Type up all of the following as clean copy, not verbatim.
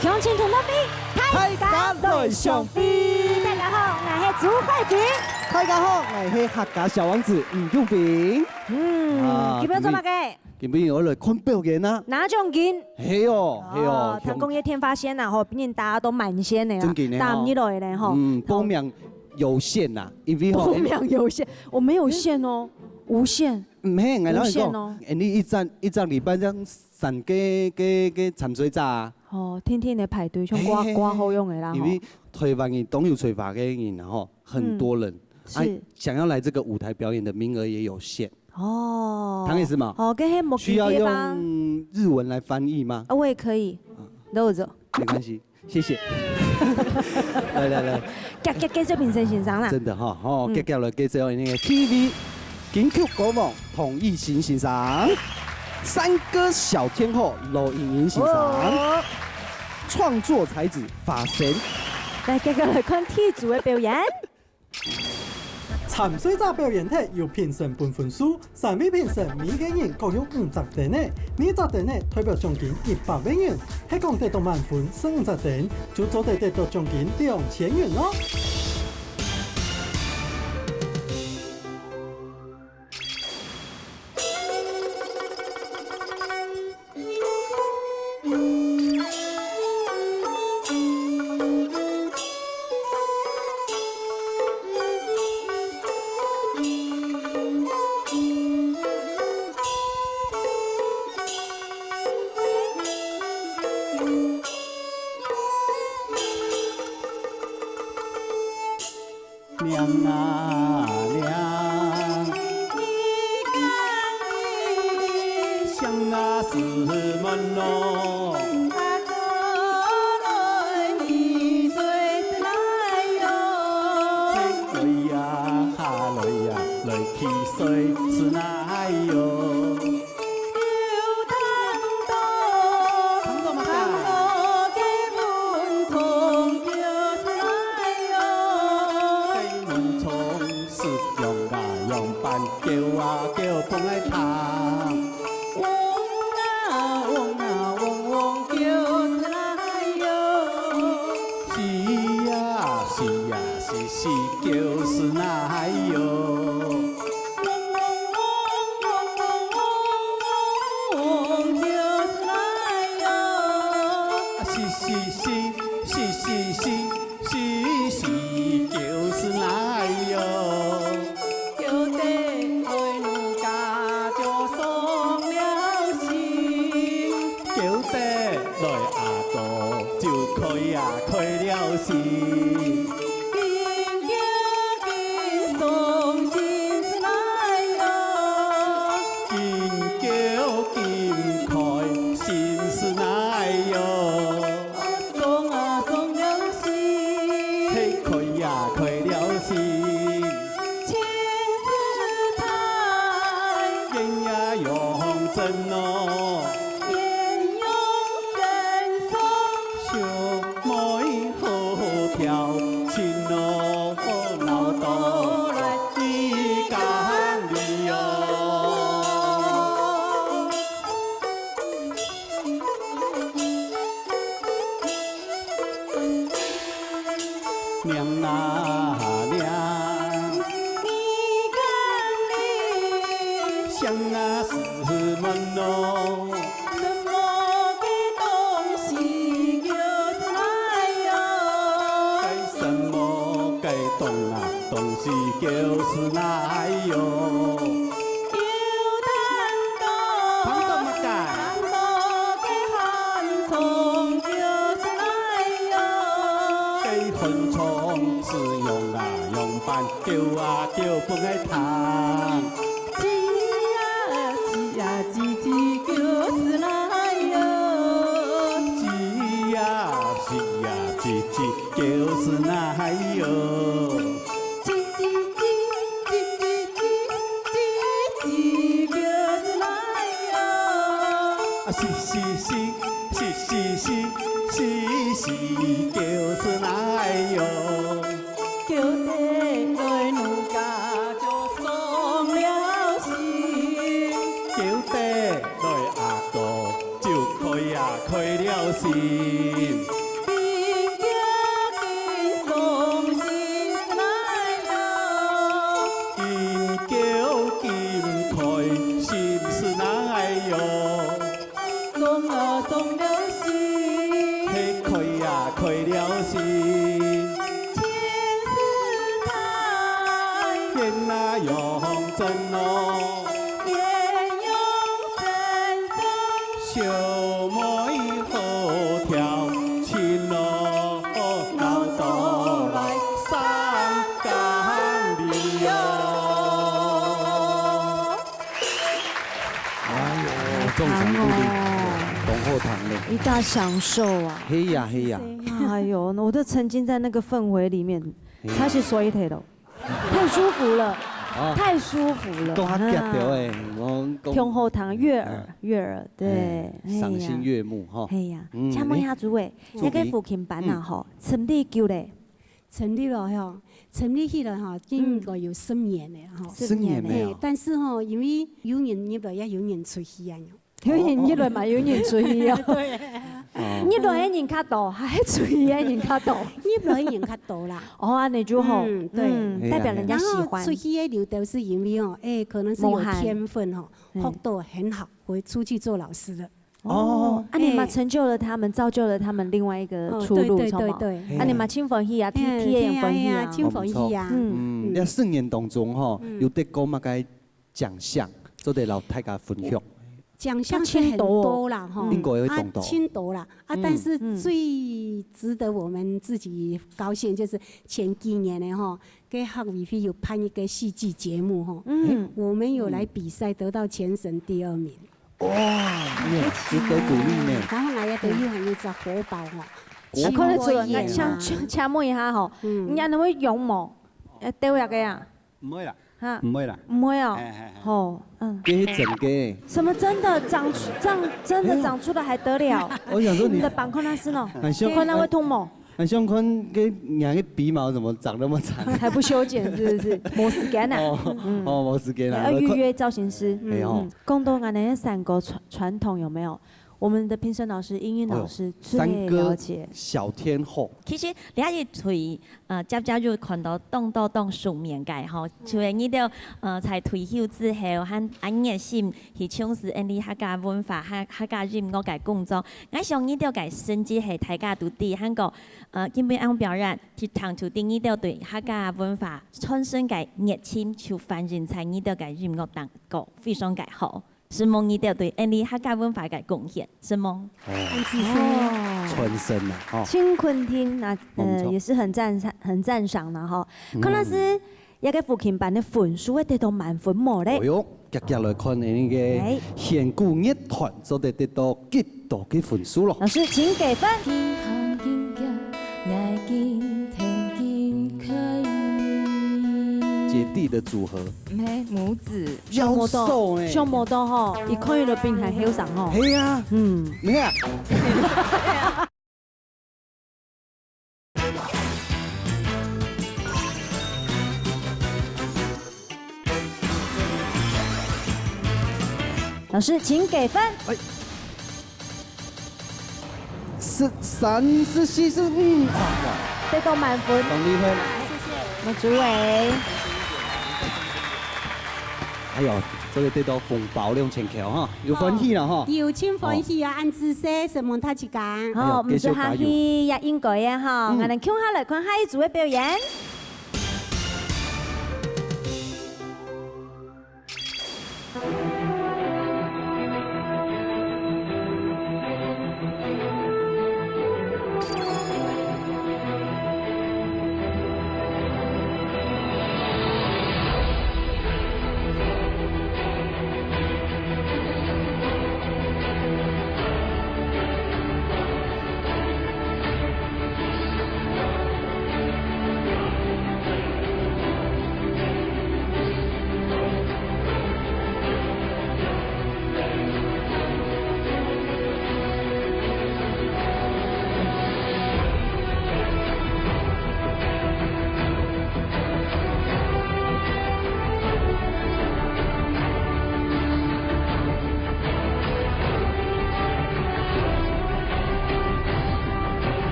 乡亲同乐飞，大家来上飞。大家好，我是朱慧君。大家好，我是客家小王子吴永平。今日做乜嘅？今日我来看表演啊。哪种劲？系哦，系哦。唐工业天发现呐，吼，比人大家都满线的啦，打唔落咧吼。报名有限呐，因为报名有限，我没有限哦，无限。唔系，我无限哦。你一张礼拜这样3个参水站啊。哦，天天的排队，像挂好用的啦。因为台湾人东有吹法嘅人，吼，很多人，想要来这个舞台表演的名额也有限。哦，唐意思吗？哦，跟黑木需要用日文来翻译吗？我也可以，都有。没关系，谢谢。来，给这评审欣赏啦。真的哈，哦，给了给这那个 TV 金曲歌王统一欣赏，山歌小天后罗莹莹欣赏，创作才子法神。来，接下来看天主的表演。参赛者表演体由评审判分数，3位评审每个人各有50点呢，每10点呢代表奖金100万元，迄讲得到满分50点，就做得到奖金2000元咯。娘啊娘，乡啊是门咯，阿哥来你水是来哟，来呀哈来呀来去水是来哟。叫啊叫，放来唱，汪叫是来哟，是叫是来哟，汪叫是来哟，是叫是来哟。开了心，紧叫紧送心是来哟，紧叫紧开心是来哟，送啊送了心，嘿开呀开了心，千丝菜，鸳呀用针哦。娘啊娘，你看你乡啊是门咯，什么的东西就是来哟？该什么该东西就是来哟？昆虫是用啊用板叫啊叫不爱唱，叽呀就是来哟，叽呀就是来哟，叽就是来哟，啊是就是来哟，叫得来奴家就送了心，叫得来阿哥就开了心。种长度的哦，浓厚糖嘞。一大享受啊！嘿呀嘿呀，哎呦，我都沉浸在那个氛围里面，嘿才是水腿了，太舒服了，啊，太舒服了。讲较夹着诶，我胸后堂悦耳，悦耳，对，赏心悦目哈。哎呀，嗯请问一下主委，主委那个父亲班啊吼，成立久嘞，成立了吼，成立起来吼，应该有10年了吼。 10年没有，但是吼，因为有人入来也有人出去啊。有人入来嘛，有人出去哦。对，入来的人较多，还出去的人较多。入来的人较多啦。哦，安尼就好，对，代表人家然后喜欢。出去的留都是因为哦，可能是有天分吼，学得很好，会出去做老师的。哦，啊，你嘛成就了他们，造就了他们另外一个出路，对错吗？对。啊，你嘛清欢喜啊，体验欢喜啊，清欢喜啊。嗯，那4年当中吼，有得讲嘛个奖项，做得老大家分享。奖项是很多啦，哈，应该会懂到，很多啦，但是最值得我们自己高兴，就是前几年的哈，给学委会有办一个戏剧节目哈，我们有来比赛，得到全省第2名。哇，值得鼓励呢。然后我也得有还有只活宝哈，啊，可能做，那请问一下吼，你安尼会用无？对位个呀？唔会啦，哈，唔会啦。唔会哦。吼，给整个。什么真的长出真的长出来还得了？我想说你的板块那是喏，很像看那会痛吗？很像看给两个鼻毛怎么长那么长？还不修剪是不是？没时间啊。哦，没时间啊。要预约造型师。广东安尼3个传统有没有？我们的评审老师、英语老师最了解。小天后。其实你喺推接就看到动书面界吼，就係呢度在退休之後，和熱心去從事呢客家文化、客家音樂嘅工作。我想呢度嘅甚至係大家都對香港基本上表演，去談出啲呢度對客家文化產生嘅熱情，就反映在呢度嘅音樂當中非常嘅好。是夢呢度對呢客家文化嘅貢獻，是夢。傳承啊，哦。青昆汀那也是很讚賞啦，吼。看老師一個父親班的分數會得到滿分冇咧？哎呦，接下來看你個弦鼓樂團就得到幾多嘅分數咯。老師請給分。姐弟的組合，母子，妖獸呢？上摩多吼，伊可以落冰係heel上吼。係啊，你看。老師請給分。13、14、15，得到滿分。王麗芬。那主委，哎呦，这个得到紅包2000條哈，有歡喜啦哈。有真歡喜啊！按姿勢，什麼他去講。好，唔是客氣，也應該嘅哈。我哋聽下來看下一組嘅表演。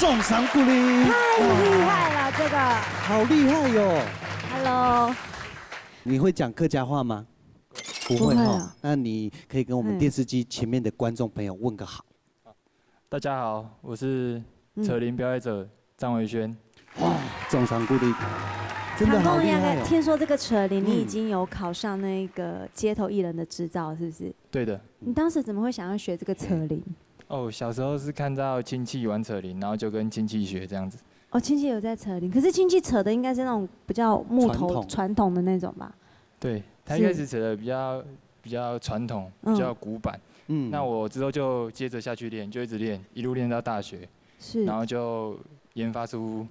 重赏鼓励，太厉害了，这个。好厉害哟！ Hello，你会讲客家话吗？不不会哈会啊。那你可以跟我们电视机前面的观众朋友问个好。大家好，我是扯铃表演者张维轩。哇，重赏鼓励，真的唐凤呀好厉害哦！听说这个扯铃，你已经有考上那个街头艺人的执照，是不是？对的。你当时怎么会想要学这个扯铃？哦，小时候是看到亲戚玩扯铃，然后就跟亲戚学这样子。哦，亲戚有在扯铃，可是亲戚扯的应该是那种比较木头传统的那种吧？对，他一开始扯的比较传统，比较古板。那我之后就接着下去练，就一直练，一路练到大学。是。然后就研发出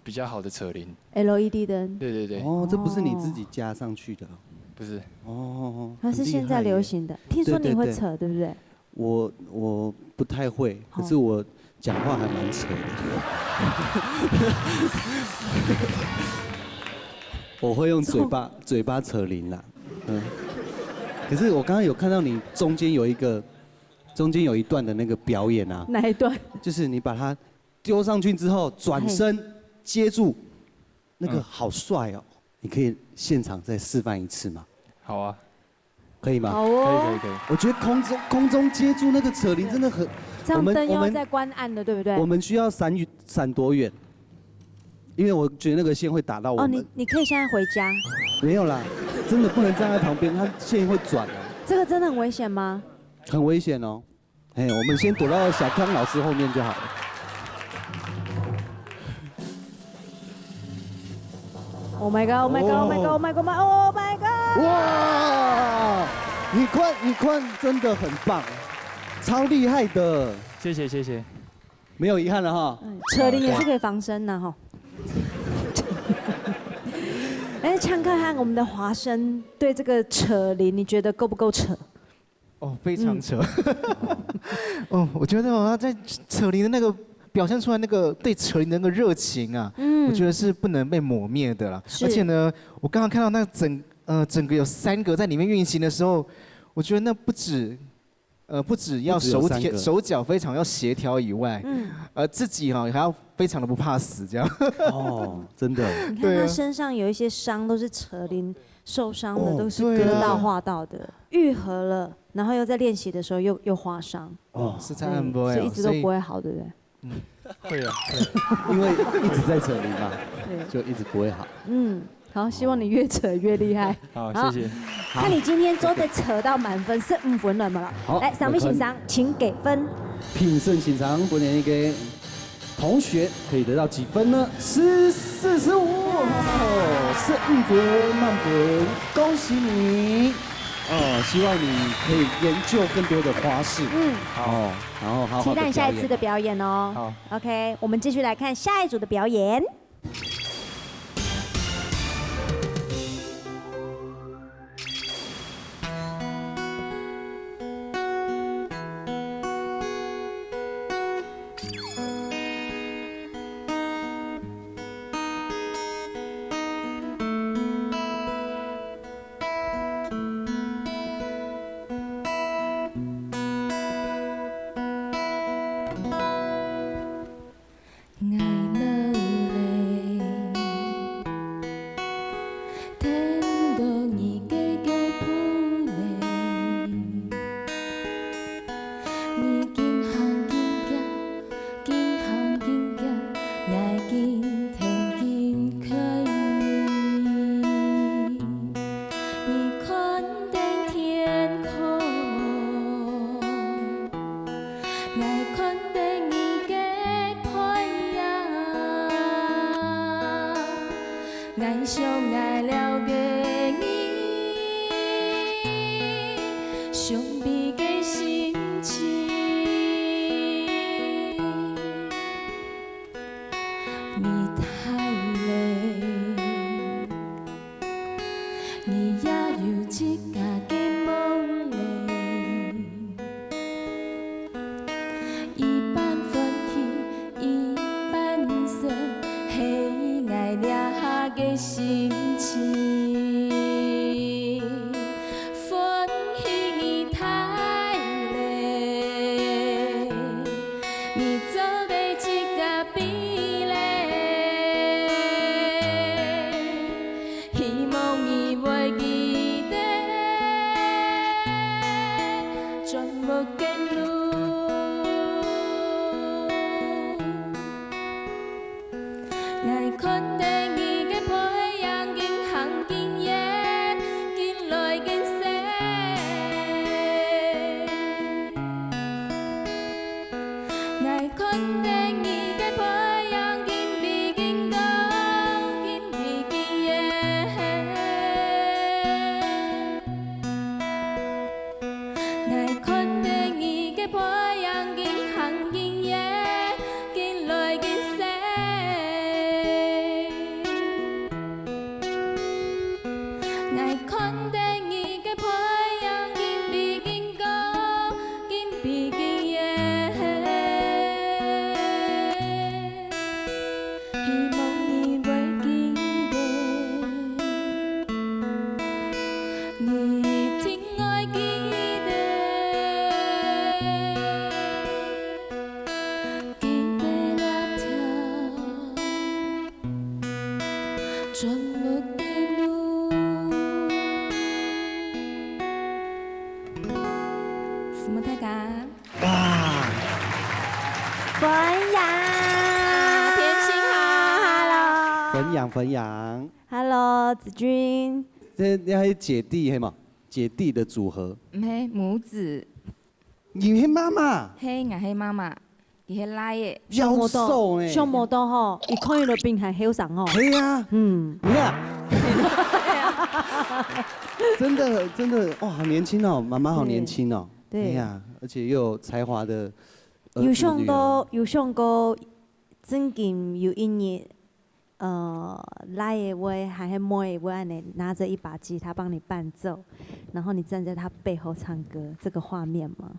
比较好的扯铃。LED 灯。对对对。哦，这不是你自己加上去的？不是。哦。它是现在流行的。听说你会扯，对不对？我不太会，可是我讲话还蛮扯的。我会用嘴巴扯铃啦，可是我刚刚有看到你中间有一段的那个表演啊。哪一段？就是你把它丢上去之后转身接住，那个好帅哦！你可以现场再示范一次吗？好啊。可以吗？好哦，可以。我觉得空中接住那个扯铃真的很，这样灯又要再关暗的，对不对？我们需要闪多远？因为我觉得那个线会打到我们。哦，你可以现在回家。没有啦，真的不能站在旁边，它线会转哦。这个真的很危险吗？很危险哦。哎，我们先躲到小康老师后面就好了。Oh my god! Oh my god! Oh my god! Oh my god! Oh my god! 哇！你宽真的很棒，超厉害的。谢谢。没有遗憾了哈。扯铃也是可以防身的哈。哎，呛看看我们的华生对这个扯铃，你觉得够不够扯？哦，非常扯。哦，我觉得他在扯铃的那个表现出来那个对扯铃的那个热情啊，我觉得是不能被抹灭的啦。而且呢，我刚刚看到那整个有3个在里面运行的时候，我觉得那不止要手脚非常要协调以外，自己哈还要非常的不怕死这样。哦，真的。你看他身上有一些伤，都是扯铃受伤的，都是割到划到的，愈合了，然后又在练习的时候又划伤。哦，是这样不会，所以一直都不会好，对不对？会啊，因为一直在扯铃嘛，就一直不会好。好，希望你越扯越厉害。好，谢谢。看你今天真的扯到满分15分了嘛？好，来，3位欣赏，请给分。评审欣赏本年一个同学可以得到几分呢？是45，是5分满分，恭喜你！希望你可以研究更多的花式。好，然后好好期待下一次的表演哦。好 ，OK， 我们继续来看下一组的表演。爱流泪 kết nối. Ngày con đề nghị cái phơi yang kinh hằng kinh ye kinh lời kinh sẽ. Ngày con đề nghị cái phơi yang kinh bị kinh cao kinh bị kinh ye. Ngày con đề nghị cái phơi yang kinh hằng kinh ye kinh lời kinh sẽ. Ngày con đề nghị cái phơi yang kinh bị kinh cao kinh bị kinh ye. Hy vọng nhìn với kỳ đề nghĩ chính ngôi kỳ đề. Kỳ đề là theo trong một đêm lu. Xin mời大家。 分享，甜心好分享。 ，Hello， 子君，这还姐弟嘿嘛，姐弟的组合。唔係母子，你嘿妈妈，係我係媽媽，佢係拉嘅。妖瘦呢？上摩多吼，一看伊就病还好上哦。嘿呀，嗯，你看，真的哇，好年轻哦，妈妈好年轻哦。对哎呀，而且又有才华的儿有子女儿。上过最近有一年，来的话还是摸的话，安尼拿着一把吉他帮你伴奏，然后你站在他背后唱歌，这个画面吗？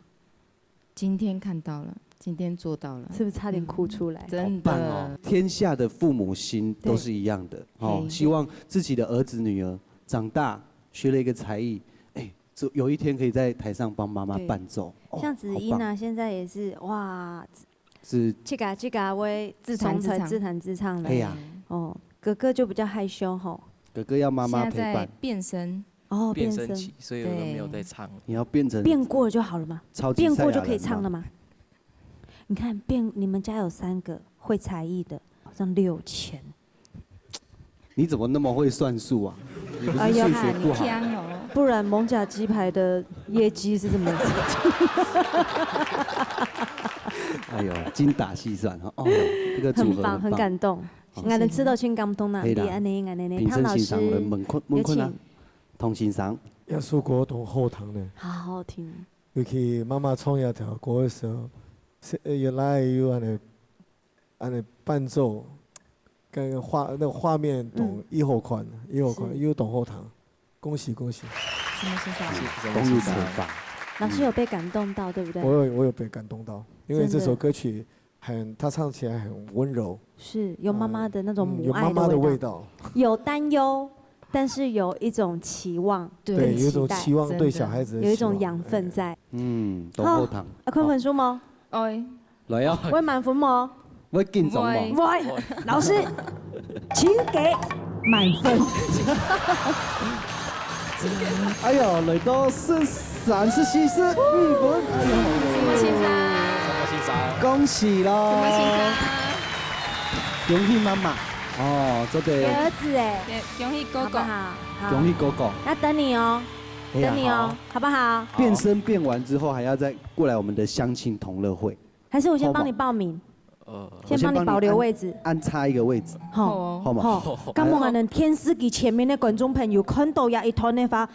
今天看到了，今天做到了，是不是差点哭出来？真棒哦的。！天下的父母心都是一样的哦，嘿希望自己的儿子女儿长大学了一个才艺，哎，有一天可以在台上帮妈妈对伴奏。哦像子怡呢，现在也是哇，是这个为自弹自唱自弹自唱的。哎呀，哦，哥哥就比较害羞吼。哥哥要妈妈现在在陪伴，变声，哦，变声变声期，所以我都没有在唱了。你要变成变过了就好了吗？超级变赛亚人过就可以唱了吗？吗？你看你们家有3个会才艺的，好像6000。你怎么那么会算数啊？你不是数学不你好？听哦。不然蒙甲鸡排的业绩是怎么？哎呦，精打细算哈！哦，这个组合很棒，很感动。俺能吃到请感动呐，可以啦安尼安尼，平汤老师生欣赏人问困有啊请，，同欣赏。要说国同后堂呢，好好听。尤其妈妈创业条歌的时候，原来有安尼伴奏，跟那个画面懂以后款，又懂后堂，恭喜恭喜！什么欣赏？公益惩罚。老师有被感动到，对不对？我有被感动到，因为真的这首歌曲他唱起来很温柔，是有妈妈的那种母有爱妈妈的味味道，道，有担忧，但是有一种期望，对，跟有一种期待期望对真的小孩子的有一期望种养分在。嗯，懂后堂。啊，坤粉书吗？哎，来呀，喂满分吗？我敬重喂吗？喂，老师，请给满分。哎呦，来到34、45分，哎呦，什么欣赏？什么欣赏？恭喜喽！什么欣赏？恭喜妈妈哦，这给个儿子哎，恭喜哥哥。好不好？好恭喜哥哥。那等你哦，哎呀等你哦，好不好？变声变完之后，还要再过来我们的相亲同乐会，还是我先帮你报名，先帮你保留位置，安插一个位置，好，好吗？好。咁我能天司機前面的觀眾朋友看到有一團的話，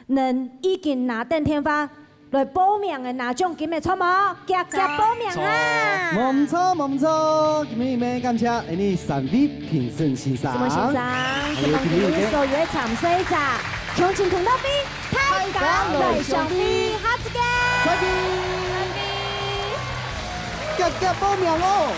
能已經拿登天花來報名的拿獎金的錯冇？夾報名啊！唔錯，今日咩感謝你3位評審欣賞。什麼欣賞？什麼今日所約長水咋？強情同樂比，太感來相比，下次見。再見。夾報名哦！